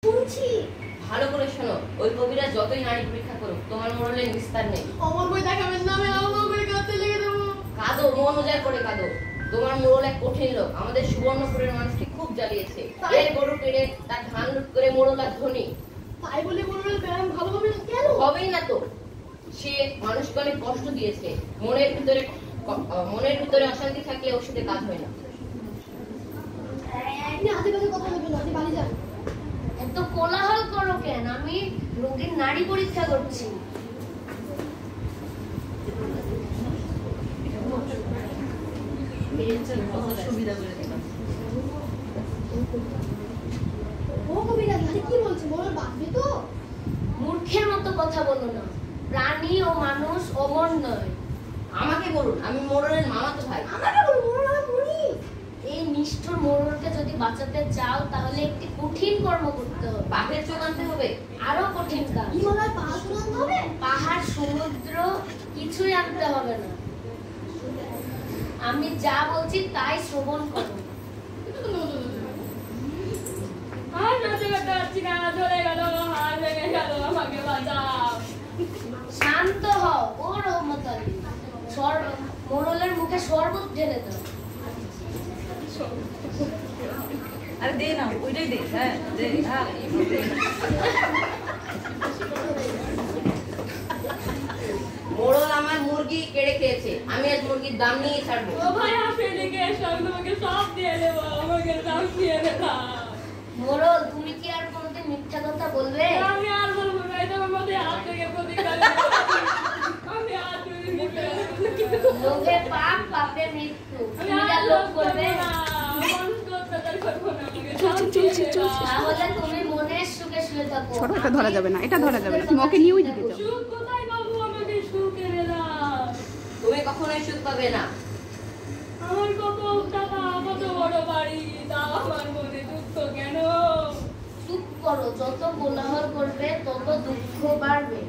শুনছি। ভালো করে শোনো, ওই কবিরা যতই নারী পরীক্ষা করুক তোমার মোড়লের নিস্তার নেই। অমর বই দেখাবেন না, আমি অমর বই কাঁদতে লেগে দেবো। কাঁদো, মন উজাড় করে কাঁদো। তোমার মোড়ল এক কঠিন লোক, আমাদের সুবর্ণপুরের মানুষকে খুব জ্বালিয়েছে। এর গরু কেড়ে তার ধান লুট করে মোড়ল আর ধনী। তাই বলে মোড়লের প্রেম ভালো হবে না কেন? হবেই না তো। সে মানুষকে অনেক কষ্ট দিয়েছে। মনের ভিতরে অশান্তি থাকলে ওর সাথে কাজ হয় না। আপনি আজেবাজে কথা বলবেন না, আপনি বাড়ি যান। এত কোলাহল করো কেন? আমি রোগীর নাড়ি পরীক্ষা করছি। ও কবিরাজ, আরে কি বলছে? মোড়ল বাঁচবে তো? মূর্খের মতো কথা বলো না। প্রাণী ও মানুষ অমর নয়। আমাকে বলুন, আমি মোড়লের মামাতো ভাই। আমাকে বলুন, মোড়ল আমার মুনি। এই নিষ্ঠুর মোড়লকে যদি বাঁচাতে চাও তাহলে একটি কঠিন কর্ম করতে হবে। বাঘের চোখ আনতে হবে। আরো কঠিন কাজ। হিমালয় পাহাড় শোনাতে হবে? পাহাড়, সমুদ্র কিছুই আনতে হবে না। আমি যা বলছি তাই শ্রবণ করো। শান্ত হও, ও রহমত আলী। মোড়লের মুখে শরবত ঢেলে দাও। আরে দে না, ওইটাই দে। হ্যাঁ দে। হ্যাঁ মোড়ল আমার মুরগি কেড়ে খেয়েছে, আমি আজ মুরগির দাম নিয়ে ছাড়বো। ও ভাই আপনি এদিকে এসো, আমি তোমাকে সব দিয়ে দেবো, আমাকে দাম দিয়ে দেবা। মোড়ল, তুমি কি আর কোনোদিন মিথ্যা কথা বলবে? আমি আর বলবো না, এটা আমার মধ্যে হাত থেকে প্রতিকার। আমি আর লোভে পাপ, পাপে মৃত্যু। আমি তুমি যা আর লোভ লোভ করবে, করবো না, মানুষকে অত্যাচার করবো না, আমাকে সব দিয়ে দেবা। তাহলে তুমি মনের সুখে শুয়ে থাকো। ছোট, এটা ধরা যাবে না, এটা ধরা যাবে না। তুমি ওকে নিয়েই দিতে যাও। সুখ কোথায় পাবো? আমাকে সুখ এনে দাও। তুমি কখনোই সুখ পাবে না। আমার কত টাকা, কত বড় বাড়ি, তাও আমার মনে দুঃখ কেন? চুপ করো, যত কোলাহল করবে তত দুঃখ বাড়বে।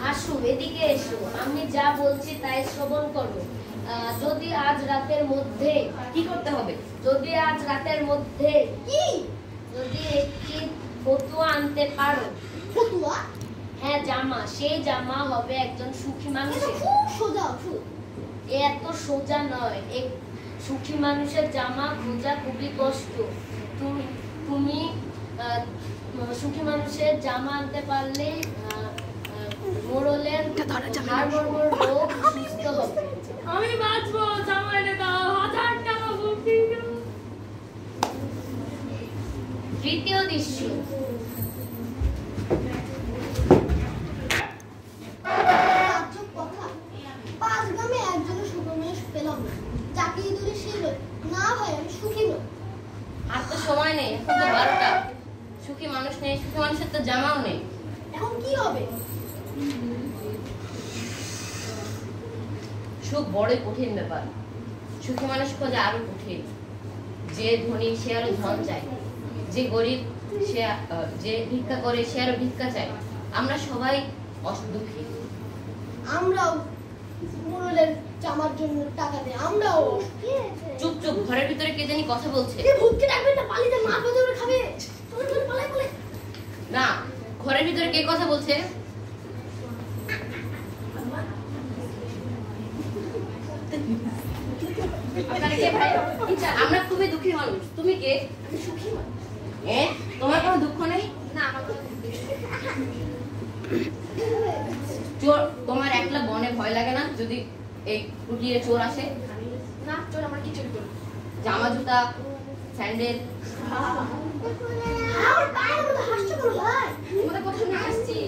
হাসু, এদিকে এসো, আমি যা বলছি তাই শ্রবণ করো। যদি আজ রাতের মধ্যে কি করতে হবে? যদি আজ রাতের মধ্যে কি যদি একটি ফতুয়া আনতে পারো, ফতুয়া? হ্যাঁ জামা, সেই জামা হবে একজন সুখী এটা মানুষের। খুব সোজা, খুব। এত সোজা নয়। এক সুখী মানুষের জামা খোঁজা খুবই কষ্ট। তুমি সুখী মানুষের জামা আনতে পারলে মোড়লের হাড় রোগ সুস্থ হবে। আমি বাঁচবো, জামা এনে দাও, 1000 টাকা বুকিং দাও। তৃতীয় দৃশ্য। তাজ্জব কথা। 5 গ্রামে একজনের সুখী মানুষ পেলাম না। যাকে ধরে সে লোক। না ভাই, আমি সুখী নই। আর তো সময় নেই, এখন তো 12টা। সুখী মানুষ নেই, সুখী মানুষের তো জামাও নেই। এখন কি হবে? সুখ বড়ই কঠিন ব্যাপার। সুখী মানুষ খোঁজা আরো কঠিন। যে ধনী সে আরো ধন চায়, যে গরিব সে যে ভিক্ষা করে সে আরো ভিক্ষা চায়। আমরা সবাই দুঃখী। আমরাও মোড়লের জামার জন্য টাকা দেই, আমরাও। চুপ চুপ, ঘরের ভিতরে কে জানি কথা বলছে। এ ভূতকে ডাকবেন না, পালিয়ে যান, মাছ বাজারে খাবে। চলে চলে পালাই পালাই। না, ঘরের ভিতরে কে কথা বলছে? আপনারা কে ভাই? আমরা খুবই দুঃখী মানুষ। তুমি কে? আমি সুখী নই। তোমার কোনো দুঃখ নেই? না, আমার কোনো চোর, তোমার একলা বনে ভয় লাগে না যদি এই কুটিরে চোর আসে? না, চল আমরা কি চুরি করি? জামা জুতা স্যান্ডেল। আমার পায়ের মধ্যে হাসছে কেন ভাই? তোমাদের কথা শুনে আসছি।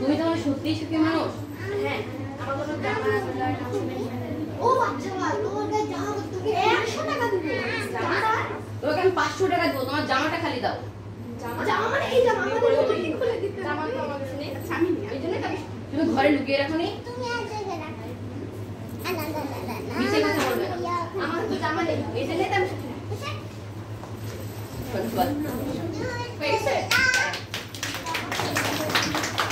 তুমি তাহলে সত্যিই সুখী মানুষ? হ্যাঁ, আমার কোনো জামা আছে? ও আচ্ছা ভাই, তোমার গায়ে জামা করতে তোকে 100 টাকা দিব। জামা? তোমাকে আমি 500 টাকা দেবো, তোমার জামাটা খালি দাও। জামা মানে এই জামা আমাদের মতো খুলে দিতে। জামা তো আমার কাছে নেই। আচ্ছা, আমি নিই। এই জন্য তুমি ঘরে লুকিয়ে রাখো নি? নিচে কথা বলবে না। আমার তো জামা নেই। এই জন্যই তো আমি সুখী না। বুঝছেন? শোন, বল। হয়ে গেছে?